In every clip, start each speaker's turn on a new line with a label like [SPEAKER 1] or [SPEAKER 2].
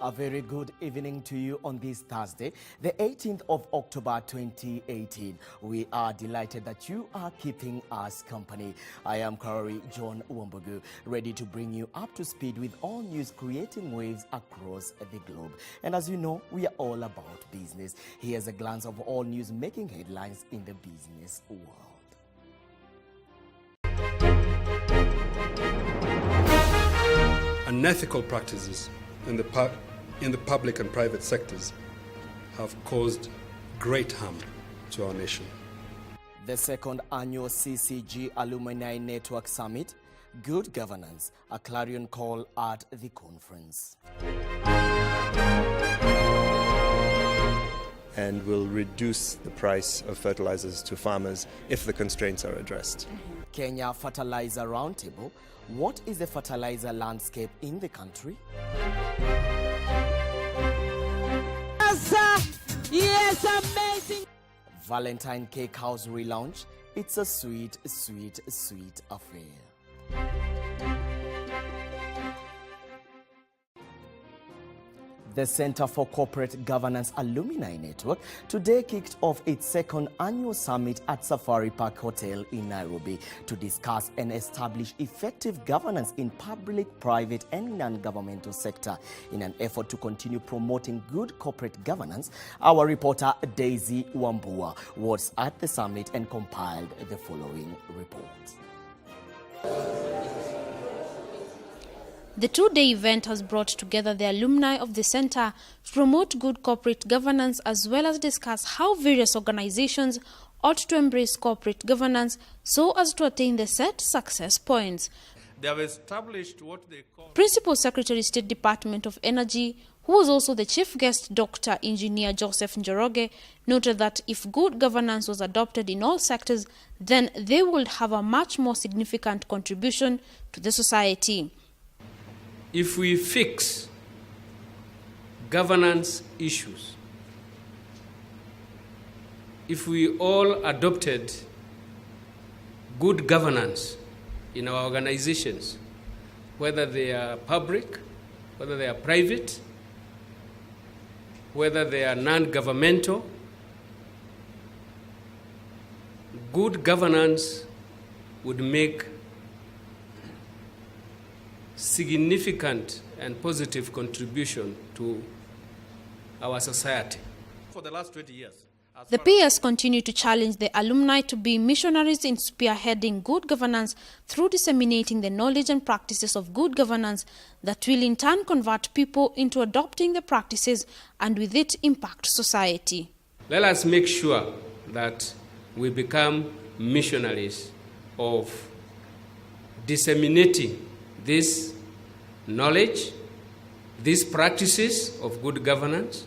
[SPEAKER 1] A very good evening to you on this Thursday, the 18th of October 2018. We are delighted that you are keeping us company. I am Karori John Uwambugu, ready to bring you up to speed with all news creating waves across the globe. And as you know, we are all about business. Here's a glance of all news making headlines in the business world.
[SPEAKER 2] Unethical practices in the public and private sectors have caused great harm to our nation.
[SPEAKER 1] The second annual CCG Alumni Network Summit, Good Governance, a clarion call at the conference.
[SPEAKER 3] And will reduce the price of fertilizers to farmers if the constraints are addressed.
[SPEAKER 1] Kenya Fertilizer Roundtable. What is the fertilizer landscape in the country?
[SPEAKER 4] Yes, amazing!
[SPEAKER 1] Valentine Cake House relaunch. It's a sweet, sweet, sweet affair. The Center for Corporate Governance Alumni Network today kicked off its second annual summit at Safari Park Hotel in Nairobi to discuss and establish effective governance in public, private, and non-governmental sector. In an effort to continue promoting good corporate governance, our reporter Daisy Wambua was at the summit and compiled the following report.
[SPEAKER 5] The two-day event has brought together the alumni of the center to promote good corporate governance as well as discuss how various organizations ought to embrace corporate governance so as to attain the set success points.
[SPEAKER 6] They have established what they call...
[SPEAKER 5] Principal Secretary State Department of Energy, who was also the chief guest, Dr. Engineer Joseph Njoroge, noted that if good governance was adopted in all sectors, then they would have a much more significant contribution to the society.
[SPEAKER 6] If we fix governance issues, if we all adopted good governance in our organizations, whether they are public, whether they are private, whether they are non-governmental, good governance would make significant and positive contribution to our society. For the last 20 years.
[SPEAKER 5] The peers continue to challenge the alumni to be missionaries in spearheading good governance through disseminating the knowledge and practices of good governance that will in turn convert people into adopting the practices and with it impact society.
[SPEAKER 6] Let us make sure that we become missionaries of disseminating this knowledge, these practices of good governance,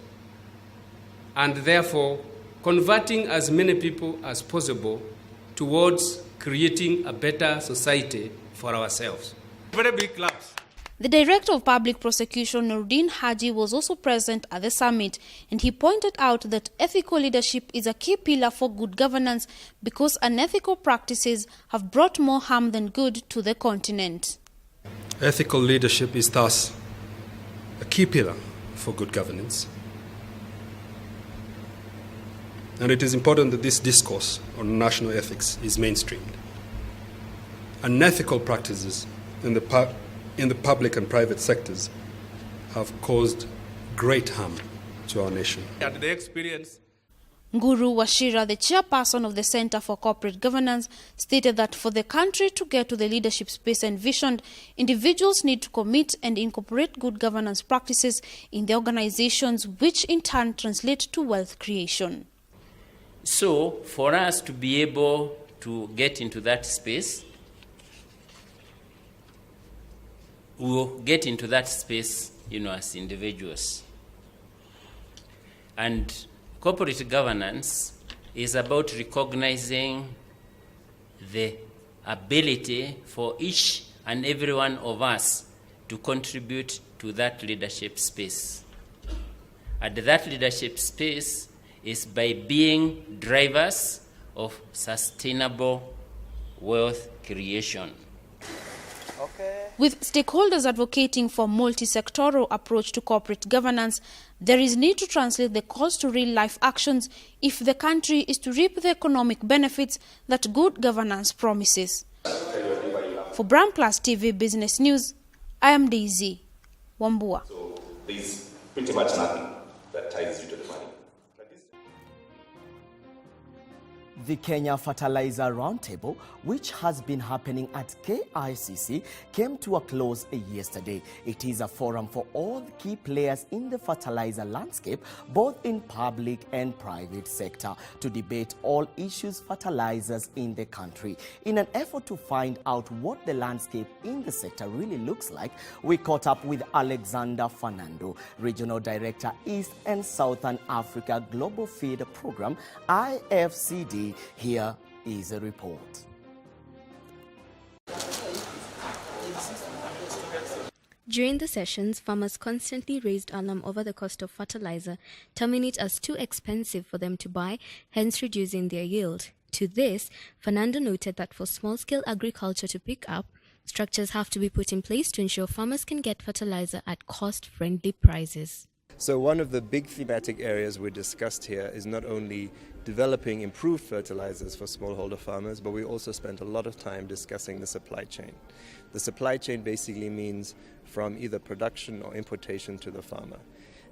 [SPEAKER 6] and therefore converting as many people as possible towards creating a better society for ourselves. Very big claps.
[SPEAKER 5] The Director of Public Prosecution, Nuruddin Haji, was also present at the summit, and he pointed out that ethical leadership is a key pillar for good governance because unethical practices have brought more harm than good to the continent.
[SPEAKER 2] Ethical leadership is thus a key pillar for good governance. And it is important that this discourse on national ethics is mainstreamed. Unethical practices in the public and private sectors have caused great harm to our nation.
[SPEAKER 6] And the experience.
[SPEAKER 5] Nguru Washira, the chairperson of the Center for Corporate Governance, stated that for the country to get to the leadership space envisioned, individuals need to commit and incorporate good governance practices in the organizations, which in turn translate to wealth creation.
[SPEAKER 7] So, for us to be able to get into that space, we will get into that space, as individuals. And corporate governance is about recognizing the ability for each and every one of us to contribute to that leadership space. And that leadership space is by being drivers of sustainable wealth creation.
[SPEAKER 5] With stakeholders advocating for multi-sectoral approach to corporate governance, there is need to translate the calls to real-life actions if the country is to reap the economic benefits that good governance promises. For Brand Plus TV Business News, I am Daisy Wambua.
[SPEAKER 8] So there's pretty much nothing that ties you to the money.
[SPEAKER 1] The Kenya Fertilizer Roundtable, which has been happening at KICC, came to a close yesterday. It is a forum for all the key players in the fertilizer landscape, both in public and private sector, to debate all issues fertilizers in the country. In an effort to find out what the landscape in the sector really looks like, we caught up with Alexander Fernando, Regional Director, East and Southern Africa Global Feed Program, IFCD. Here is a report.
[SPEAKER 9] During the sessions, farmers constantly raised alarm over the cost of fertilizer, terming it as too expensive for them to buy, hence reducing their yield. To this, Fernando noted that for small-scale agriculture to pick up, structures have to be put in place to ensure farmers can get fertilizer at cost-friendly prices.
[SPEAKER 3] So one of the big thematic areas we discussed here is not only developing improved fertilizers for smallholder farmers, but we also spent a lot of time discussing the supply chain. The supply chain basically means from either production or importation to the farmer.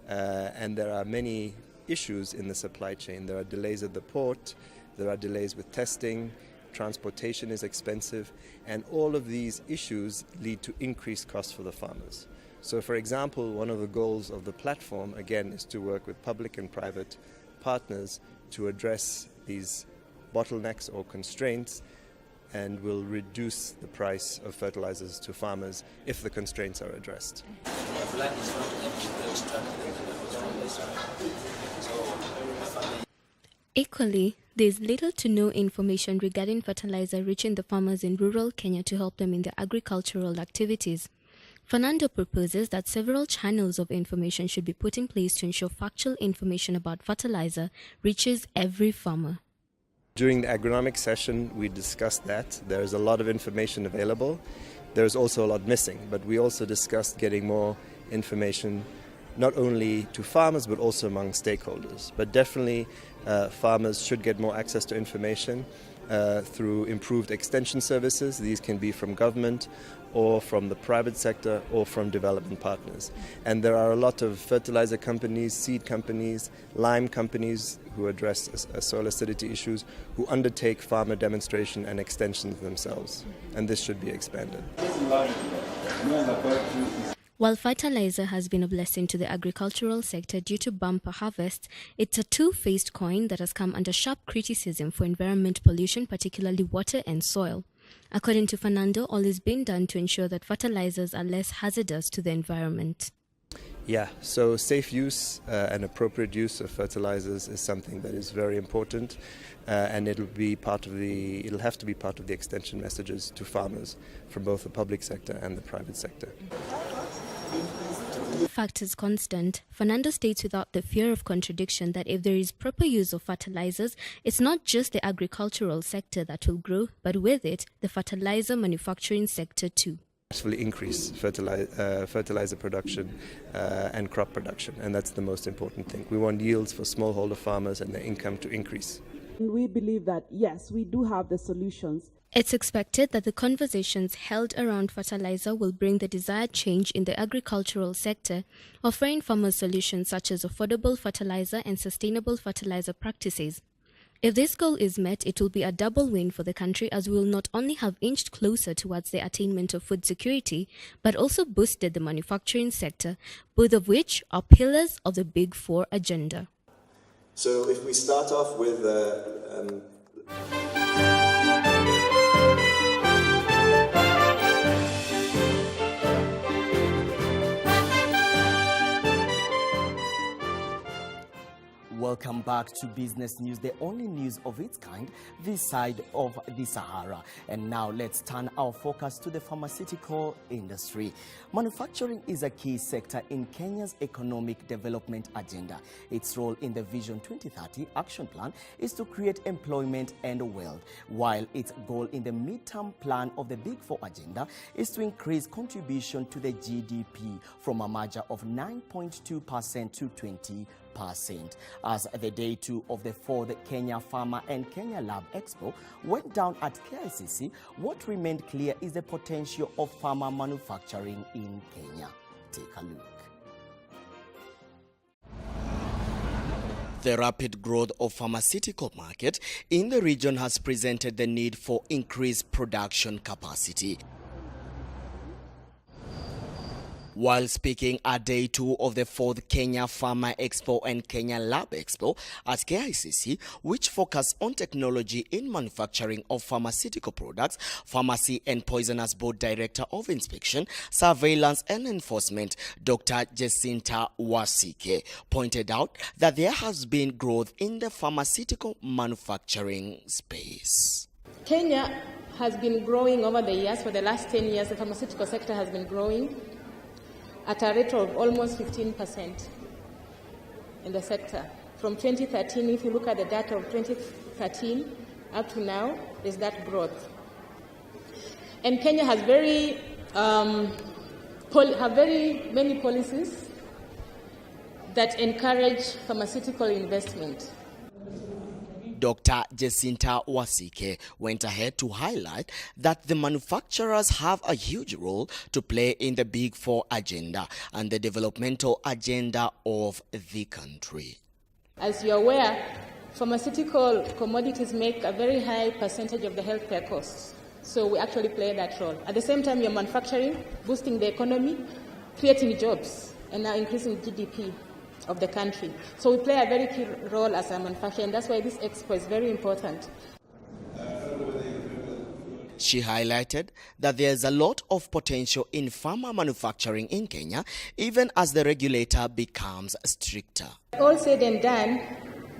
[SPEAKER 3] And there are many issues in the supply chain. There are delays at the port, there are delays with testing, transportation is expensive, and all of these issues lead to increased costs for the farmers. So, for example, one of the goals of the platform, again, is to work with public and private partners to address these bottlenecks or constraints, and will reduce the price of fertilizers to farmers if the constraints are addressed.
[SPEAKER 9] Equally, there is little to no information regarding fertilizer reaching the farmers in rural Kenya to help them in their agricultural activities. Fernando proposes that several channels of information should be put in place to ensure factual information about fertilizer reaches every farmer.
[SPEAKER 3] During the agronomic session, we discussed that. There is a lot of information available. There is also a lot missing, but we also discussed getting more information not only to farmers but also among stakeholders. But definitely farmers should get more access to information through improved extension services. These can be from government or from the private sector or from development partners. And there are a lot of fertilizer companies, seed companies, lime companies who address soil acidity issues, who undertake farmer demonstration and extensions themselves. And this should be expanded.
[SPEAKER 9] While fertilizer has been a blessing to the agricultural sector due to bumper harvests, it's a two-faced coin that has come under sharp criticism for environment pollution, particularly water and soil. According to Fernando, all is being done to ensure that fertilizers are less hazardous to the environment.
[SPEAKER 3] Yeah, so safe use and appropriate use of fertilizers is something that is very important, and it'll have to be part of the extension messages to farmers from both the public sector and the private sector.
[SPEAKER 9] Factors constant, Fernando states without the fear of contradiction that if there is proper use of fertilizers, it's not just the agricultural sector that will grow, but with it, the fertilizer manufacturing sector too.
[SPEAKER 3] Actually increase fertilizer production and crop production, and that's the most important thing. We want yields for smallholder farmers and their income to increase.
[SPEAKER 4] We believe that, yes, we do have the solutions.
[SPEAKER 9] It's expected that the conversations held around fertilizer will bring the desired change in the agricultural sector, offering farmers solutions such as affordable fertilizer and sustainable fertilizer practices. If this goal is met, it will be a double win for the country, as we will not only have inched closer towards the attainment of food security, but also boosted the manufacturing sector, both of which are pillars of the Big Four agenda.
[SPEAKER 10] So if we start off with
[SPEAKER 1] Welcome back to Business News, the only news of its kind this side of the Sahara. And now let's turn our focus to the pharmaceutical industry. Manufacturing is a key sector in Kenya's economic development agenda. Its role in the Vision 2030 action plan is to create employment and wealth, while its goal in the midterm plan of the Big Four agenda is to increase contribution to the GDP from a margin of 9.2% to 20%. As the day 2 of the 4th Kenya Pharma and Kenya Lab Expo went down at KICC, what remained clear is the potential of pharma manufacturing in Kenya. Take a look. The rapid growth of pharmaceutical market in the region has presented the need for increased production capacity. While speaking at day 2 of the 4th Kenya Pharma Expo and Kenya Lab Expo at KICC, which focus on technology in manufacturing of pharmaceutical products, Pharmacy and Poisonous Board Director of Inspection, Surveillance and Enforcement, Dr. Jacinta Wasike, pointed out that there has been growth in the pharmaceutical manufacturing space.
[SPEAKER 11] Kenya has been growing over the years. For the last 10 years, the pharmaceutical sector has been growing at a rate of almost 15% in the sector. From 2013, if you look at the data of 2013 up to now, there's that growth. And Kenya has very many policies that encourage pharmaceutical investment.
[SPEAKER 1] Dr. Jacinta Wasike went ahead to highlight that the manufacturers have a huge role to play in the Big Four agenda and the developmental agenda of the country.
[SPEAKER 11] As you're aware, pharmaceutical commodities make a very high percentage of the healthcare costs. So we actually play that role. At the same time, you're manufacturing, boosting the economy, creating jobs, and now increasing GDP of the country. So we play a very key role as a manufacturer, and that's why this expo is very important.
[SPEAKER 1] She highlighted that there's a lot of potential in pharma manufacturing in Kenya, even as the regulator becomes stricter.
[SPEAKER 11] All said and done,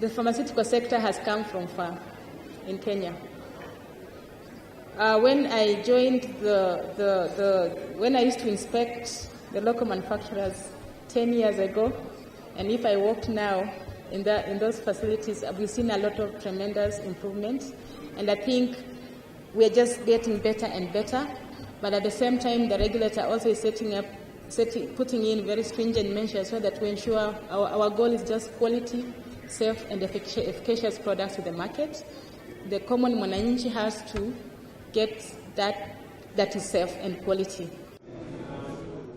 [SPEAKER 11] the pharmaceutical sector has come from far in Kenya. When I joined when I used to inspect the local manufacturers 10 years ago, and if I walked now in those facilities, we've seen a lot of tremendous improvements. And I think we're just getting better and better. But at the same time, the regulator also is putting in very stringent measures so that we ensure our goal is just quality, safe, and efficacious products to the market. The common mwananchi has to get that is safe and quality.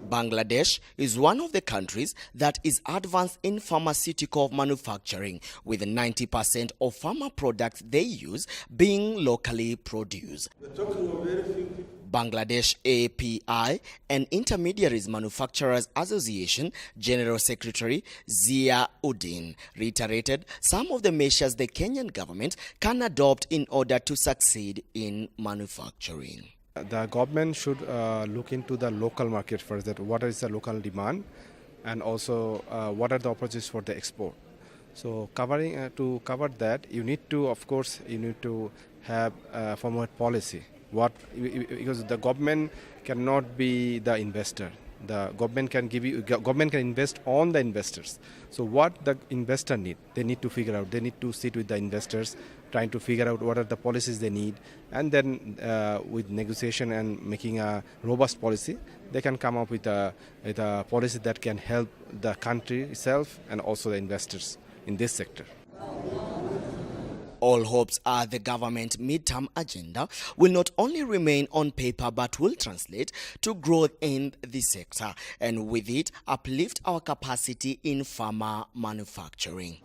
[SPEAKER 1] Bangladesh is one of the countries that is advanced in pharmaceutical manufacturing, with 90% of pharma products they use being locally produced. Bangladesh API and Intermediaries Manufacturers Association General Secretary Zia Uddin reiterated some of the measures the Kenyan government can adopt in order to succeed in manufacturing.
[SPEAKER 12] The government should look into the local market first, that what is the local demand, and also what are the opportunities for the export. So to cover that, you need to have a formal policy. Because the government cannot be the investor. The government can invest on the investors. So what the investor need, they need to figure out. They need to sit with the investors, trying to figure out what are the policies they need, and then with negotiation and making a robust policy, they can come up with a policy that can help the country itself and also the investors in this sector.
[SPEAKER 1] All hopes are the government midterm agenda will not only remain on paper but will translate to growth in the sector, and with it uplift our capacity in pharma manufacturing.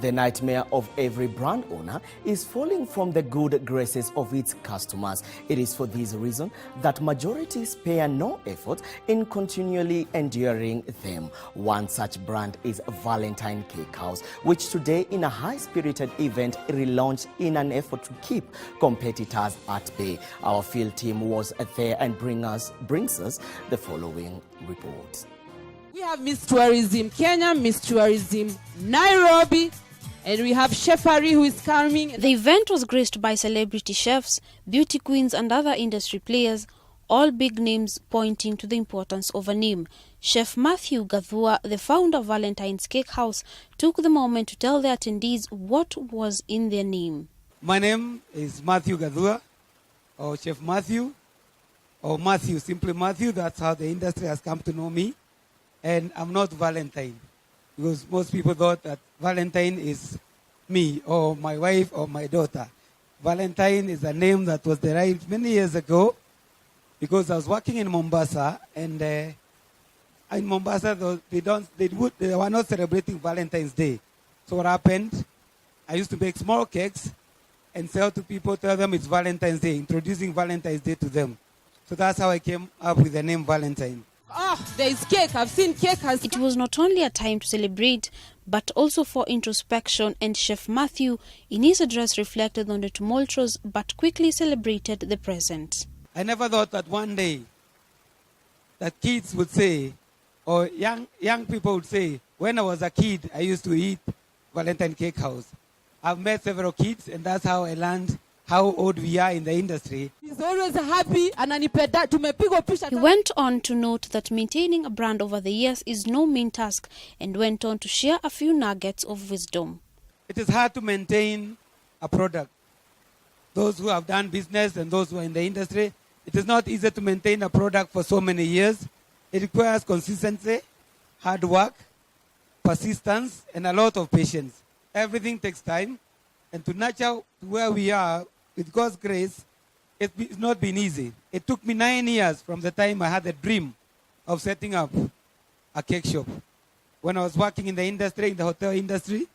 [SPEAKER 1] The nightmare of every brand owner is falling from the good graces of its customers. It is for this reason that majority spare no effort in continually enduring them. One such brand is Valentine Clickers, which today in a high-spirited event relaunched in an effort to keep competitors at bay. Our field team was there and brings us the following report.
[SPEAKER 13] We have Miss Tourism Kenya, Miss Tourism Nairobi, and we have Chefari who is coming.
[SPEAKER 5] The event was graced by celebrity chefs, beauty queens and other industry players, all big names pointing to the importance of a name. Chef Matthew Gathua, the founder of Valentine's Cake House, took the moment to tell the attendees what was in their name.
[SPEAKER 14] My name is Matthew Gathua, or Chef Matthew, or Matthew, simply Matthew. That's how the industry has come to know me. And I'm not Valentine, because most people thought that Valentine is me, or my wife, or my daughter. Valentine is a name that was derived many years ago, because I was working in Mombasa, and in Mombasa they were not celebrating Valentine's Day. So what happened? I used to make small cakes and sell to people, tell them it's Valentine's Day, introducing Valentine's Day to them. So that's how I came up with the name Valentine.
[SPEAKER 13] Oh, there is cake. I've seen cake.
[SPEAKER 5] It was not only a time to celebrate, but also for introspection, and Chef Matthew, in his address, reflected on the tumultuous but quickly celebrated the present.
[SPEAKER 14] I never thought that one day that kids would say, or young people would say, when I was a kid, I used to eat Valentine Cake House. I've met several kids, and that's how I learned how old we are in the industry.
[SPEAKER 13] He's always happy, and
[SPEAKER 5] he went on to note that maintaining a brand over the years is no mean task, and went on to share a few nuggets of wisdom.
[SPEAKER 14] It is hard to maintain a product. Those who have done business and those who are in the industry, it is not easy to maintain a product for so many years. It requires consistency, hard work, persistence, and a lot of patience. Everything takes time, and to nurture where we are, with God's grace, it's not been easy. It took me 9 years from the time I had the dream of setting up a cake shop. When I was working in the industry, in the hotel industry,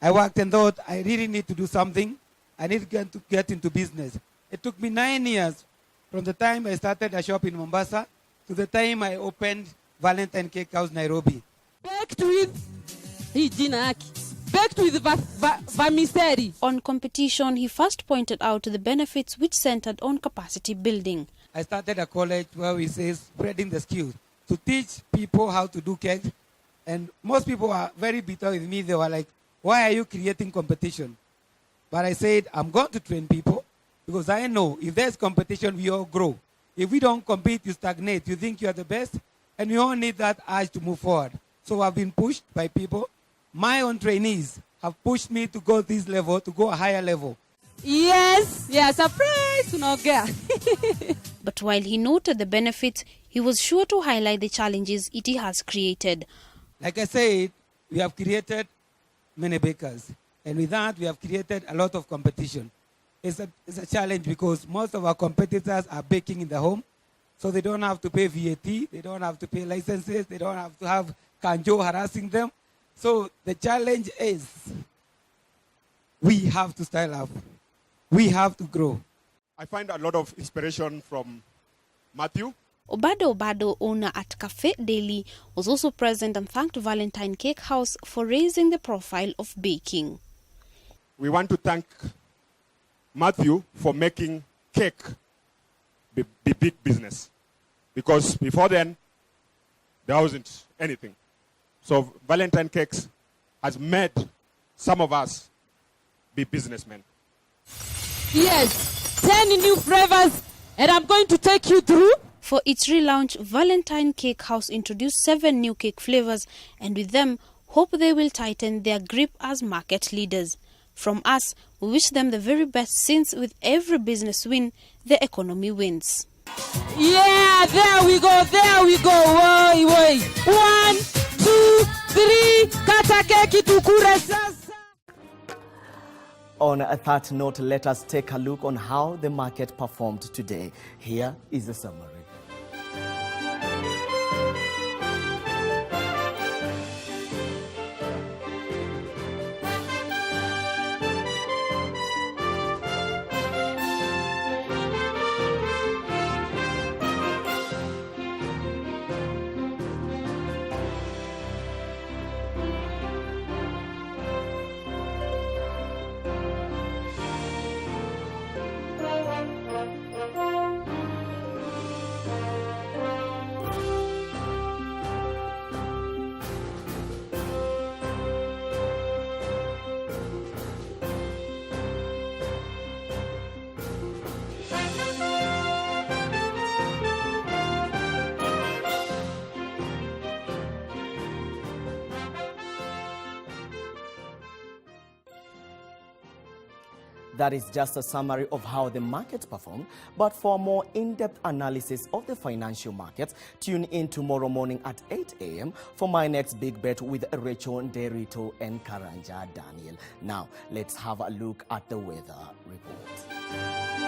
[SPEAKER 14] I worked and thought I really need to do something. I need to get into business. It took me 9 years from the time I started a shop in Mombasa to the time I opened Valentine Cake House, Nairobi.
[SPEAKER 13] Baked with vermicelli.
[SPEAKER 5] On competition, he first pointed out the benefits which centered on capacity building.
[SPEAKER 14] I started a college where we say spreading the skills to teach people how to do cake. And most people are very bitter with me. They were like, why are you creating competition? But I said, I'm going to train people because I know if there's competition, we all grow. If we don't compete, you stagnate. You think you are the best, and we all need that urge to move forward. So I've been pushed by people. My own trainees have pushed me to go this level, to go a higher level.
[SPEAKER 13] Yes, surprise!
[SPEAKER 5] But while he noted the benefits, he was sure to highlight the challenges it has created.
[SPEAKER 14] Like I said, we have created many bakers. And with that, we have created a lot of competition. It's a challenge because most of our competitors are baking in the home. So they don't have to pay VAT, they don't have to pay licenses, they don't have to have Kanjo harassing them. So the challenge is we have to style up. We have to grow.
[SPEAKER 15] I find a lot of inspiration from Matthew.
[SPEAKER 5] Obado, owner at Cafe Daily, was also present and thanked Valentine Cake House for raising the profile of baking.
[SPEAKER 15] We want to thank Matthew for making cake be big business. Because before then, there wasn't anything. So Valentine Cakes has made some of us be businessmen.
[SPEAKER 13] Yes, 10 new flavors, and I'm going to take you through.
[SPEAKER 5] For its relaunch, Valentine Cake House introduced 7 new cake flavors, and with them, hope they will tighten their grip as market leaders. From us, we wish them the very best, since with every business win, the economy wins.
[SPEAKER 13] Yeah, there we go. Woi. 1, 2, 3, kata keki tukure sasa.
[SPEAKER 1] On that note, let us take a look on how the market performed today. Here is the summary. That is just a summary of how the market performed. But for a more in-depth analysis of the financial markets, tune in tomorrow morning at 8 a.m. for my next big bet with Rachel Nderito and Karanja Daniel. Now, let's have a look at the weather report.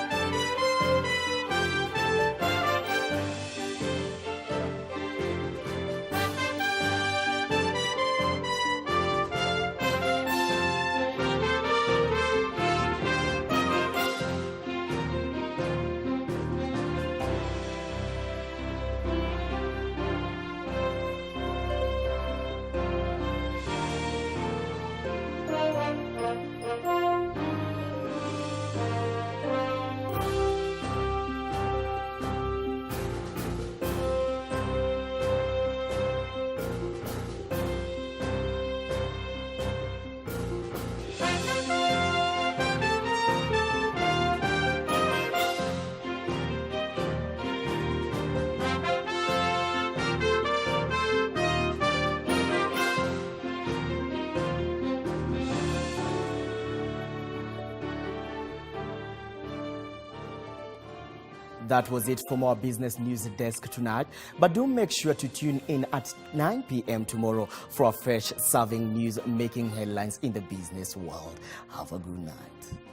[SPEAKER 1] That was it from our business news desk tonight. But do make sure to tune in at 9 p.m. tomorrow for a fresh serving news making headlines in the business world. Have a good night.